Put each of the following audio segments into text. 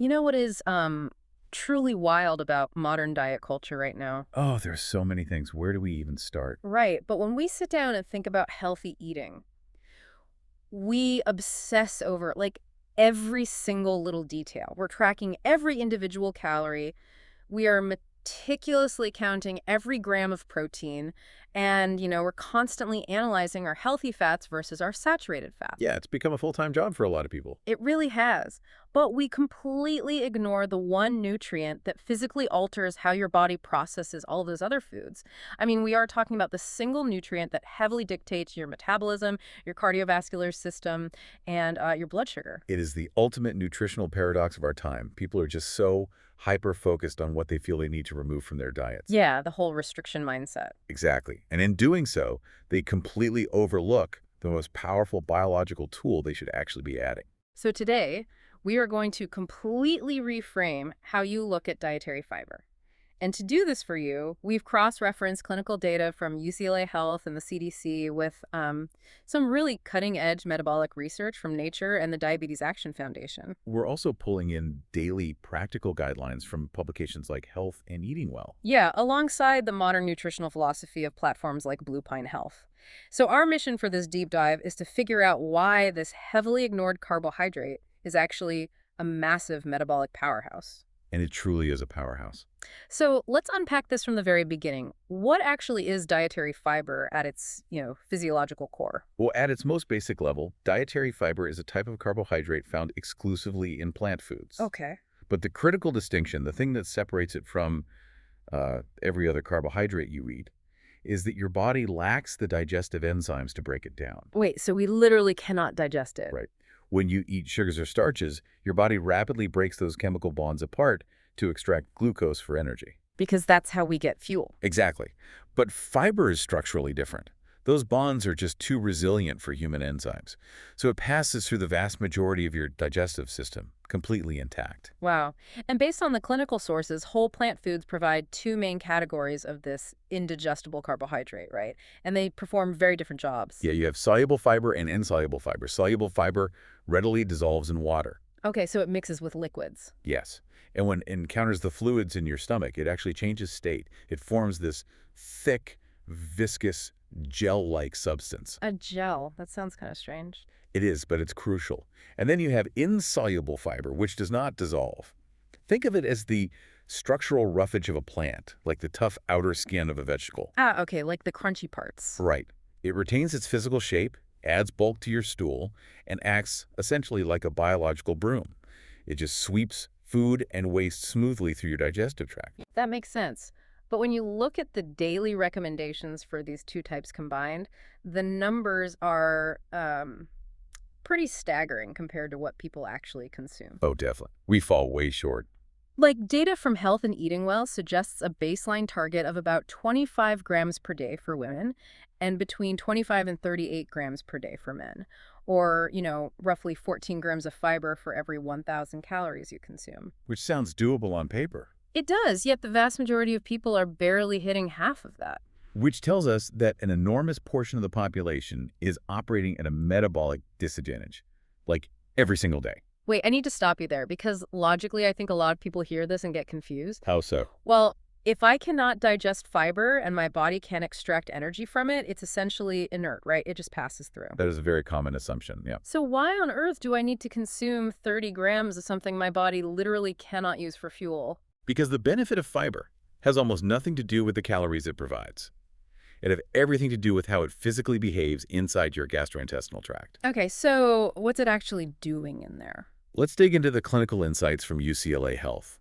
You know what is truly wild about modern diet culture right now? Oh, there's so many things. Where do we even start? Right, but when we sit down and think about healthy eating, we obsess over like every single little detail. We're tracking every individual calorie. We are meticulously counting every gram of protein, and we're constantly analyzing our healthy fats versus our saturated fats. Yeah, it's become a full-time job for a lot of people. It really has. But we completely ignore the one nutrient that physically alters how your body processes all those other foods. I mean, we are talking about the single nutrient that heavily dictates your metabolism, your cardiovascular system, and your blood sugar. It is the ultimate nutritional paradox of our time. People are just so hyper-focused on what they feel they need to remove from their diets. Yeah, the whole restriction mindset. Exactly. And in doing so, they completely overlook the most powerful biological tool they should actually be adding. So today, we are going to completely reframe how you look at dietary fiber. And to do this for you, we've cross-referenced clinical data from UCLA Health and the CDC with some really cutting-edge metabolic research from Nature and the Diabetes Action Foundation. We're also pulling in daily practical guidelines from publications like Health and Eating Well. Yeah, alongside the modern nutritional philosophy of platforms like Blue Pine Health. So our mission for this deep dive is to figure out why this heavily ignored carbohydrate is actually a massive metabolic powerhouse. And it truly is a powerhouse. So let's unpack this from the very beginning. What actually is dietary fiber at its, physiological core? Well, at its most basic level, dietary fiber is a type of carbohydrate found exclusively in plant foods. Okay. But the critical distinction, the thing that separates it from every other carbohydrate you eat, is that your body lacks the digestive enzymes to break it down. Wait, so we literally cannot digest it. Right. When you eat sugars or starches, your body rapidly breaks those chemical bonds apart to extract glucose for energy. Because that's how we get fuel. Exactly. But fiber is structurally different. Those bonds are just too resilient for human enzymes. So it passes through the vast majority of your digestive system, completely intact. Wow. And based on the clinical sources, whole plant foods provide two main categories of this indigestible carbohydrate, right? And they perform very different jobs. Yeah, you have soluble fiber and insoluble fiber. Soluble fiber readily dissolves in water. Okay, so it mixes with liquids. Yes. And when it encounters the fluids in your stomach, it actually changes state. It forms this thick, viscous, gel-like substance. A gel. That sounds kind of strange. It is, but it's crucial. And then you have insoluble fiber, which does not dissolve. Think of it as the structural roughage of a plant, like the tough outer skin of a vegetable. Ah, okay, like the crunchy parts. Right. It retains its physical shape, adds bulk to your stool, and acts essentially like a biological broom. It just sweeps food and waste smoothly through your digestive tract. That makes sense. But when you look at the daily recommendations for these two types combined, the numbers are pretty staggering compared to what people actually consume. Oh, definitely. We fall way short. Like data from Health and Eating Well suggests a baseline target of about 25 grams per day for women and between 25 and 38 grams per day for men, or, roughly 14 grams of fiber for every 1,000 calories you consume. Which sounds doable on paper. It does, yet the vast majority of people are barely hitting half of that. Which tells us that an enormous portion of the population is operating at a metabolic disadvantage, like every single day. Wait, I need to stop you there because logically I think a lot of people hear this and get confused. How so? Well, if I cannot digest fiber and my body can't extract energy from it, it's essentially inert, right? It just passes through. That is a very common assumption, yeah. So why on earth do I need to consume 30 grams of something my body literally cannot use for fuel? Because the benefit of fiber has almost nothing to do with the calories it provides. It has everything to do with how it physically behaves inside your gastrointestinal tract. Okay, so what's it actually doing in there? Let's dig into the clinical insights from UCLA Health.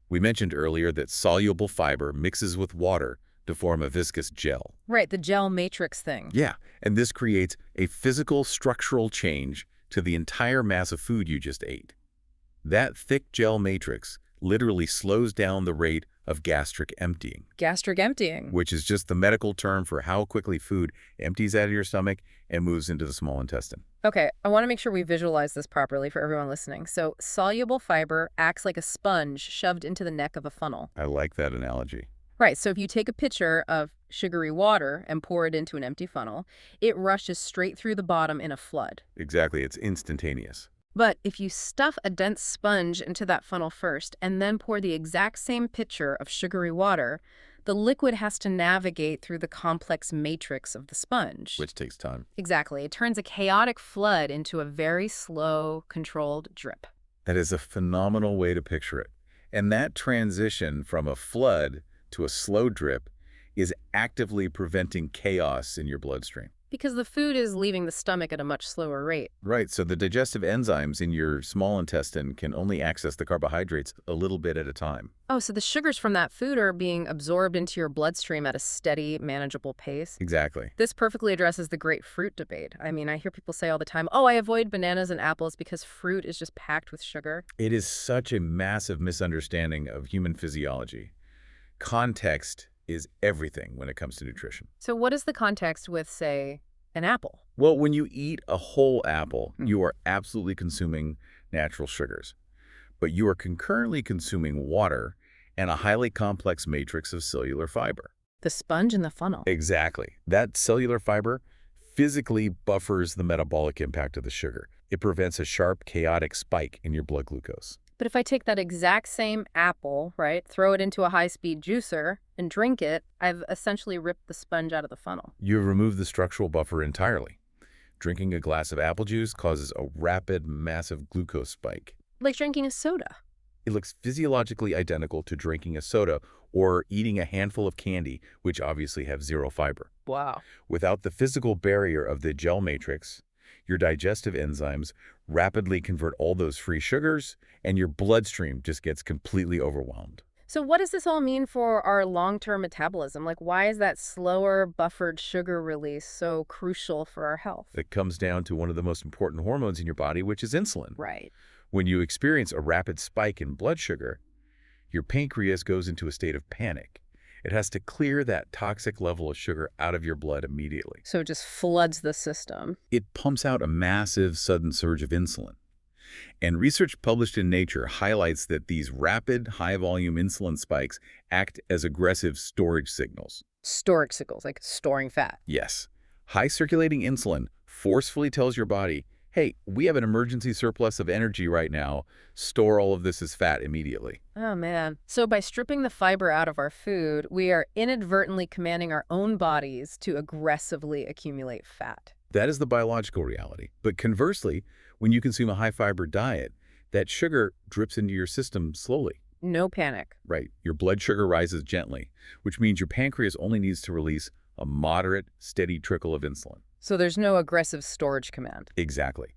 We mentioned earlier that soluble fiber mixes with water to form a viscous gel. Right, the gel matrix thing. Yeah, and this creates a physical structural change to the entire mass of food you just ate. That thick gel matrix literally slows down the rate of gastric emptying. Gastric emptying. Which is just the medical term for how quickly food empties out of your stomach and moves into the small intestine. Okay, I want to make sure we visualize this properly for everyone listening. So soluble fiber acts like a sponge shoved into the neck of a funnel. I like that analogy. Right, so if you take a pitcher of sugary water and pour it into an empty funnel, it rushes straight through the bottom in a flood. Exactly, it's instantaneous. But if you stuff a dense sponge into that funnel first and then pour the exact same pitcher of sugary water, the liquid has to navigate through the complex matrix of the sponge. Which takes time. Exactly. It turns a chaotic flood into a very slow, controlled drip. That is a phenomenal way to picture it. And that transition from a flood to a slow drip is actively preventing chaos in your bloodstream. Because the food is leaving the stomach at a much slower rate. Right, so the digestive enzymes in your small intestine can only access the carbohydrates a little bit at a time. Oh, so the sugars from that food are being absorbed into your bloodstream at a steady, manageable pace? Exactly. This perfectly addresses the great fruit debate. I mean, I hear people say all the time, oh, I avoid bananas and apples because fruit is just packed with sugar. It is such a massive misunderstanding of human physiology. Context is everything when it comes to nutrition. So what is the context with, say, an apple? Well, when you eat a whole apple, you are absolutely consuming natural sugars. But you are concurrently consuming water and a highly complex matrix of cellular fiber. The sponge in the funnel. Exactly. That cellular fiber physically buffers the metabolic impact of the sugar. It prevents a sharp, chaotic spike in your blood glucose. But if I take that exact same apple, right, throw it into a high-speed juicer and drink it, I've essentially ripped the sponge out of the funnel. You have removed the structural buffer entirely. Drinking a glass of apple juice causes a rapid, massive glucose spike. Like drinking a soda. It looks physiologically identical to drinking a soda or eating a handful of candy, which obviously have zero fiber. Wow. Without the physical barrier of the gel matrix, your digestive enzymes rapidly convert all those free sugars, and your bloodstream just gets completely overwhelmed. So what does this all mean for our long-term metabolism? Like, why is that slower, buffered sugar release so crucial for our health? It comes down to one of the most important hormones in your body, which is insulin. Right. When you experience a rapid spike in blood sugar, your pancreas goes into a state of panic. It has to clear that toxic level of sugar out of your blood immediately. So it just floods the system. It pumps out a massive sudden surge of insulin. And research published in Nature highlights that these rapid, high-volume insulin spikes act as aggressive storage signals. Storage signals, like storing fat. Yes, high circulating insulin forcefully tells your body, hey, we have an emergency surplus of energy right now. Store all of this as fat immediately. Oh, man. So by stripping the fiber out of our food, we are inadvertently commanding our own bodies to aggressively accumulate fat. That is the biological reality. But conversely, when you consume a high-fiber diet, that sugar drips into your system slowly. No panic. Right. Your blood sugar rises gently, which means your pancreas only needs to release a moderate, steady trickle of insulin. So there's no aggressive storage command. Exactly.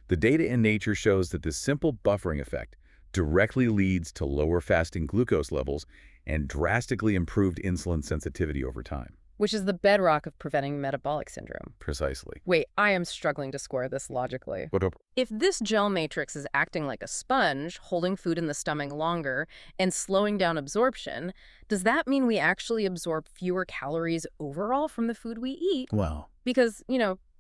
The data in Nature shows that this simple buffering effect directly leads to lower fasting glucose levels and drastically improved insulin sensitivity over time. Which is the bedrock of preventing metabolic syndrome. Precisely. Wait, I am struggling to square this logically. What up? If this gel matrix is acting like a sponge, holding food in the stomach longer and slowing down absorption, does that mean we actually absorb fewer calories overall from the food we eat? Wow. Because,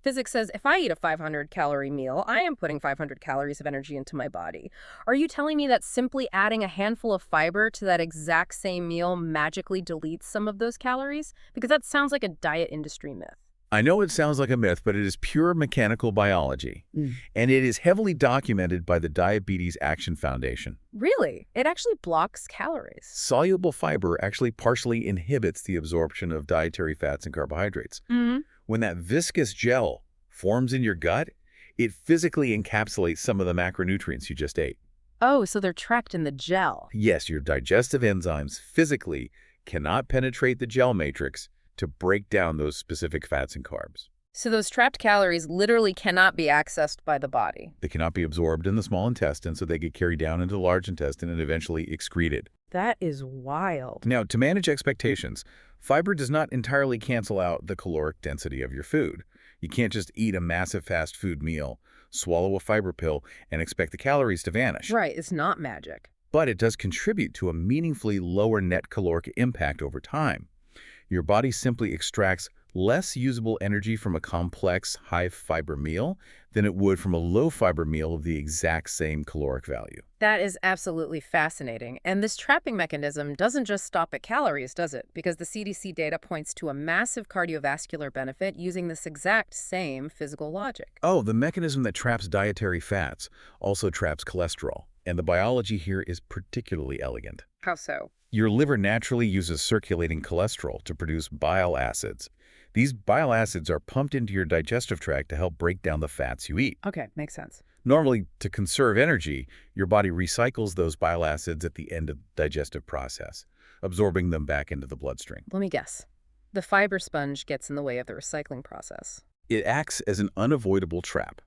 physics says if I eat a 500-calorie meal, I am putting 500 calories of energy into my body. Are you telling me that simply adding a handful of fiber to that exact same meal magically deletes some of those calories? Because that sounds like a diet industry myth. I know it sounds like a myth, but it is pure mechanical biology, and it is heavily documented by the Diabetes Action Foundation. Really? It actually blocks calories. Soluble fiber actually partially inhibits the absorption of dietary fats and carbohydrates. When that viscous gel forms in your gut, it physically encapsulates some of the macronutrients you just ate. Oh, so they're trapped in the gel. Yes, your digestive enzymes physically cannot penetrate the gel matrix to break down those specific fats and carbs. So those trapped calories literally cannot be accessed by the body. They cannot be absorbed in the small intestine, so they get carried down into the large intestine and eventually excreted. That is wild. Now, to manage expectations, fiber does not entirely cancel out the caloric density of your food. You can't just eat a massive fast food meal, swallow a fiber pill, and expect the calories to vanish. Right, it's not magic. But it does contribute to a meaningfully lower net caloric impact over time. Your body simply extracts less usable energy from a complex, high-fiber meal than it would from a low-fiber meal of the exact same caloric value. That is absolutely fascinating. And this trapping mechanism doesn't just stop at calories, does it? Because the CDC data points to a massive cardiovascular benefit using this exact same physical logic. Oh, the mechanism that traps dietary fats also traps cholesterol, and the biology here is particularly elegant. How so? Your liver naturally uses circulating cholesterol to produce bile acids. These bile acids are pumped into your digestive tract to help break down the fats you eat. Okay, makes sense. Normally, to conserve energy, your body recycles those bile acids at the end of the digestive process, absorbing them back into the bloodstream. Let me guess. The fiber sponge gets in the way of the recycling process. It acts as an unavoidable trap.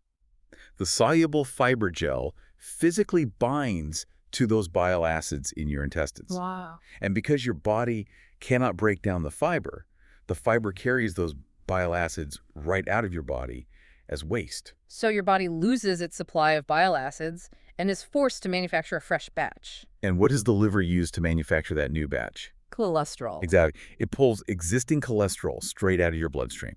The soluble fiber gel physically binds to those bile acids in your intestines. Wow. And because your body cannot break down the fiber carries those bile acids right out of your body as waste. So your body loses its supply of bile acids and is forced to manufacture a fresh batch. And what does the liver use to manufacture that new batch? Cholesterol. Exactly. It pulls existing cholesterol straight out of your bloodstream.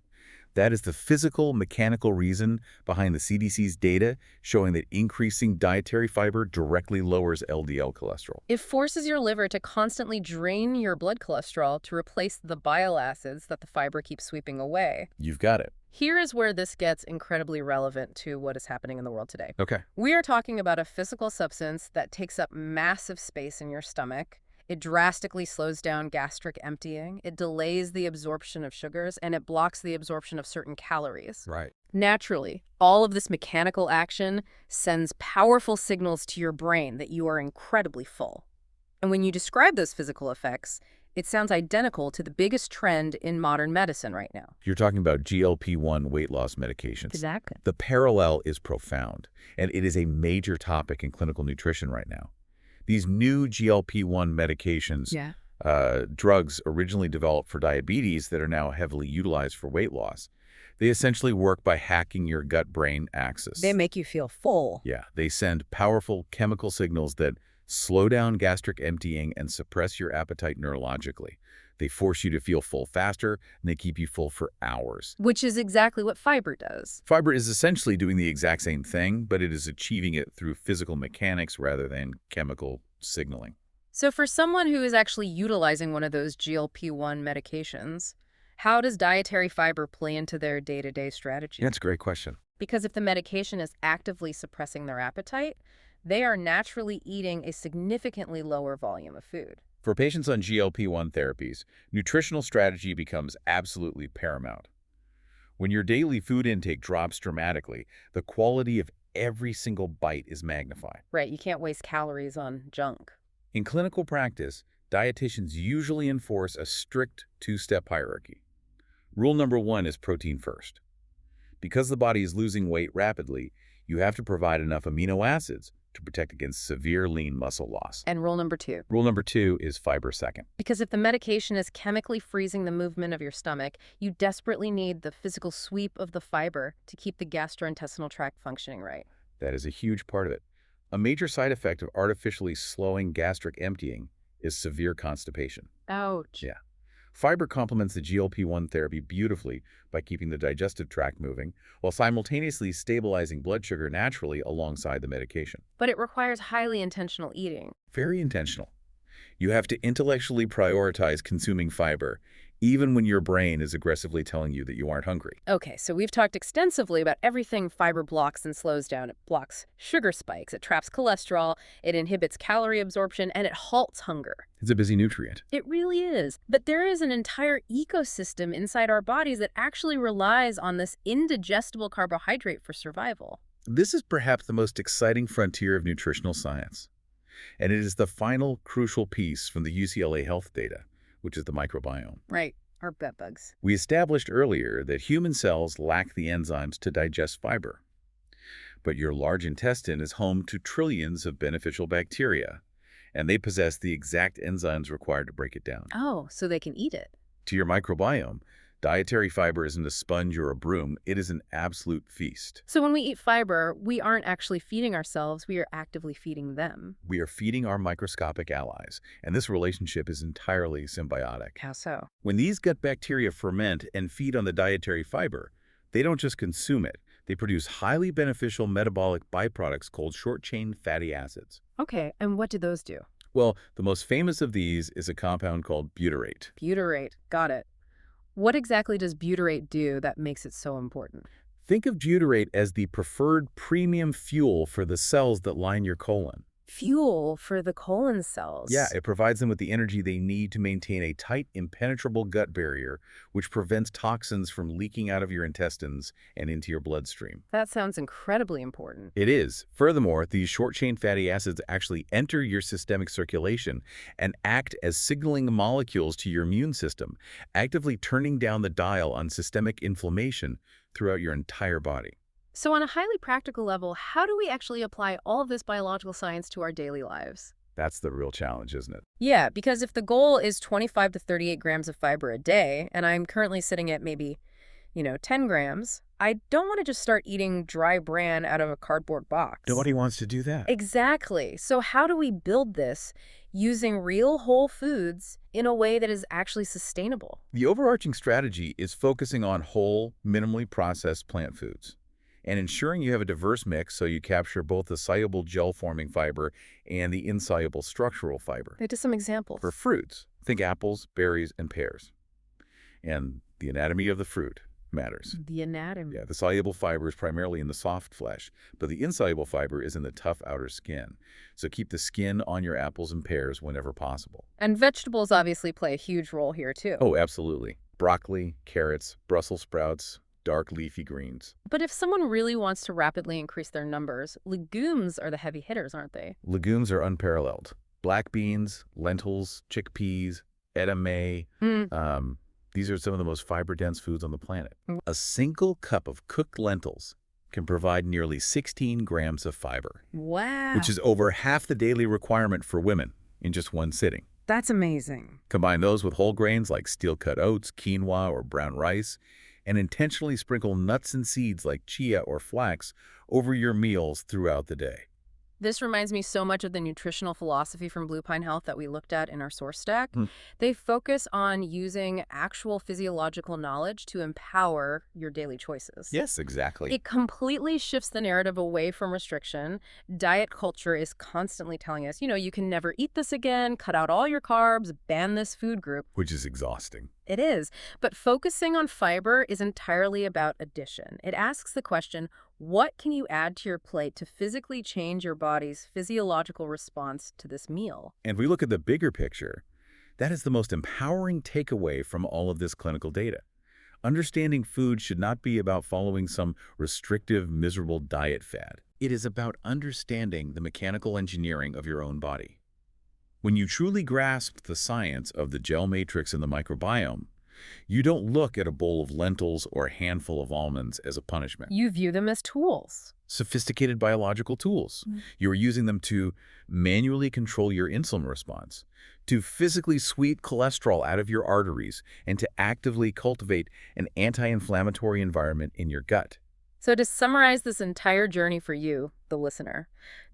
That is the physical, mechanical reason behind the CDC's data showing that increasing dietary fiber directly lowers LDL cholesterol. It forces your liver to constantly drain your blood cholesterol to replace the bile acids that the fiber keeps sweeping away. You've got it. Here is where this gets incredibly relevant to what is happening in the world today. Okay. We are talking about a physical substance that takes up massive space in your stomach. It drastically slows down gastric emptying, it delays the absorption of sugars, and it blocks the absorption of certain calories. Right. Naturally, all of this mechanical action sends powerful signals to your brain that you are incredibly full. And when you describe those physical effects, it sounds identical to the biggest trend in modern medicine right now. You're talking about GLP-1 weight loss medications. Exactly. The parallel is profound, and it is a major topic in clinical nutrition right now. These new GLP-1 medications, drugs originally developed for diabetes that are now heavily utilized for weight loss, they essentially work by hacking your gut-brain axis. They make you feel full. Yeah, they send powerful chemical signals that slow down gastric emptying and suppress your appetite neurologically. They force you to feel full faster, and they keep you full for hours. Which is exactly what fiber does. Fiber is essentially doing the exact same thing, but it is achieving it through physical mechanics rather than chemical signaling. So for someone who is actually utilizing one of those GLP-1 medications, how does dietary fiber play into their day-to-day strategy? That's a great question. Because if the medication is actively suppressing their appetite, they are naturally eating a significantly lower volume of food. For patients on GLP-1 therapies, nutritional strategy becomes absolutely paramount. When your daily food intake drops dramatically, the quality of every single bite is magnified. Right, you can't waste calories on junk. In clinical practice, dietitians usually enforce a strict two-step hierarchy. Rule number 1 is protein first. Because the body is losing weight rapidly, you have to provide enough amino acids to protect against severe lean muscle loss. And rule number 2. Rule number 2 is fiber second. Because if the medication is chemically freezing the movement of your stomach, you desperately need the physical sweep of the fiber to keep the gastrointestinal tract functioning right. That is a huge part of it. A major side effect of artificially slowing gastric emptying is severe constipation. Ouch. Yeah. Fiber complements the GLP-1 therapy beautifully by keeping the digestive tract moving, while simultaneously stabilizing blood sugar naturally alongside the medication. But it requires highly intentional eating. Very intentional. You have to intellectually prioritize consuming fiber, even when your brain is aggressively telling you that you aren't hungry. Okay, so we've talked extensively about everything fiber blocks and slows down. It blocks sugar spikes, it traps cholesterol, it inhibits calorie absorption, and it halts hunger. It's a busy nutrient. It really is. But there is an entire ecosystem inside our bodies that actually relies on this indigestible carbohydrate for survival. This is perhaps the most exciting frontier of nutritional science. And it is the final crucial piece from the UCLA health data, which is the microbiome. Right, our gut bugs. We established earlier that human cells lack the enzymes to digest fiber. But your large intestine is home to trillions of beneficial bacteria, and they possess the exact enzymes required to break it down. Oh, so they can eat it. To your microbiome, Dietary fiber isn't a sponge or a broom. It is an absolute feast. So when we eat fiber, we aren't actually feeding ourselves, we are actively feeding them. We are feeding our microscopic allies, and this relationship is entirely symbiotic. How so? When these gut bacteria ferment and feed on the dietary fiber, they don't just consume it. They produce highly beneficial metabolic byproducts called short-chain fatty acids. Okay, and what do those do? Well, the most famous of these is a compound called butyrate. Butyrate. Got it. What exactly does butyrate do that makes it so important? Think of butyrate as the preferred premium fuel for the cells that line your colon. Fuel for the colon cells. Yeah, it provides them with the energy they need to maintain a tight, impenetrable gut barrier, which prevents toxins from leaking out of your intestines and into your bloodstream. That sounds incredibly important. It is. Furthermore, these short-chain fatty acids actually enter your systemic circulation and act as signaling molecules to your immune system, actively turning down the dial on systemic inflammation throughout your entire body. So on a highly practical level, how do we actually apply all of this biological science to our daily lives? That's the real challenge, isn't it? Yeah, because if the goal is 25 to 38 grams of fiber a day, and I'm currently sitting at maybe, 10 grams, I don't want to just start eating dry bran out of a cardboard box. Nobody wants to do that. Exactly. So how do we build this using real whole foods in a way that is actually sustainable? The overarching strategy is focusing on whole, minimally processed plant foods and ensuring you have a diverse mix so you capture both the soluble gel-forming fiber and the insoluble structural fiber. Just some examples. For fruits, think apples, berries, and pears. And the anatomy of the fruit matters. The anatomy. Yeah, the soluble fiber is primarily in the soft flesh, but the insoluble fiber is in the tough outer skin. So keep the skin on your apples and pears whenever possible. And vegetables obviously play a huge role here too. Oh, absolutely. Broccoli, carrots, Brussels sprouts, dark leafy greens. But if someone really wants to rapidly increase their numbers, legumes are the heavy hitters, aren't they? Legumes are unparalleled. Black beans, lentils, chickpeas, edamame. These are some of the most fiber-dense foods on the planet. A single cup of cooked lentils can provide nearly 16 grams of fiber. Wow. Which is over half the daily requirement for women in just one sitting. That's amazing. Combine those with whole grains like steel-cut oats, quinoa, or brown rice, and intentionally sprinkle nuts and seeds like chia or flax over your meals throughout the day. This reminds me so much of the nutritional philosophy from Blue Pine Health that we looked at in our source stack. They focus on using actual physiological knowledge to empower your daily choices. Yes, exactly. It completely shifts the narrative away from restriction. Diet culture is constantly telling us, you can never eat this again, cut out all your carbs, ban this food group. Which is exhausting. It is. But focusing on fiber is entirely about addition. It asks the question, what can you add to your plate to physically change your body's physiological response to this meal? And if we look at the bigger picture, that is the most empowering takeaway from all of this clinical data. Understanding food should not be about following some restrictive, miserable diet fad. It is about understanding the mechanical engineering of your own body. When you truly grasp the science of the gel matrix and the microbiome, you don't look at a bowl of lentils or a handful of almonds as a punishment. You view them as tools. Sophisticated biological tools. You're using them to manually control your insulin response, to physically sweep cholesterol out of your arteries, and to actively cultivate an anti-inflammatory environment in your gut. So to summarize this entire journey for you, the listener,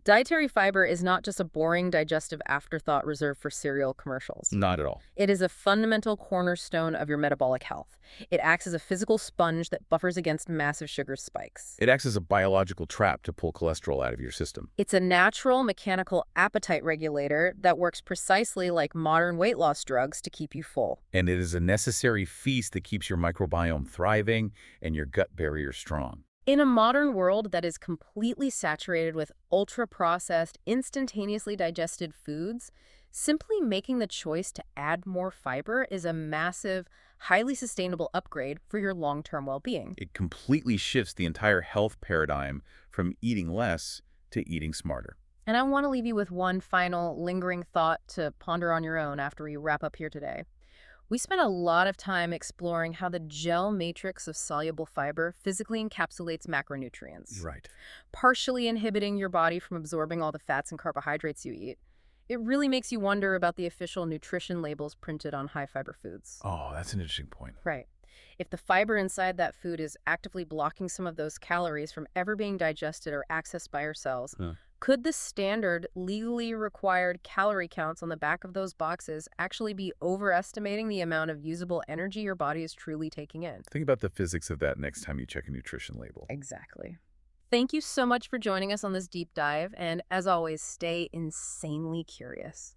dietary fiber is not just a boring digestive afterthought reserved for cereal commercials. Not at all. It is a fundamental cornerstone of your metabolic health. It acts as a physical sponge that buffers against massive sugar spikes. It acts as a biological trap to pull cholesterol out of your system. It's a natural mechanical appetite regulator that works precisely like modern weight loss drugs to keep you full. And it is a necessary feast that keeps your microbiome thriving and your gut barrier strong. In a modern world that is completely saturated with ultra-processed, instantaneously digested foods, simply making the choice to add more fiber is a massive, highly sustainable upgrade for your long-term well-being. It completely shifts the entire health paradigm from eating less to eating smarter. And I want to leave you with one final lingering thought to ponder on your own after we wrap up here today. We spent a lot of time exploring how the gel matrix of soluble fiber physically encapsulates macronutrients, Right. partially inhibiting your body from absorbing all the fats and carbohydrates you eat. It really makes you wonder about the official nutrition labels printed on high-fiber foods. Oh, that's an interesting point. Right. If the fiber inside that food is actively blocking some of those calories from ever being digested or accessed by our cells, Huh. could the standard legally required calorie counts on the back of those boxes actually be overestimating the amount of usable energy your body is truly taking in? Think about the physics of that next time you check a nutrition label. Exactly. Thank you so much for joining us on this deep dive, and as always, stay insanely curious.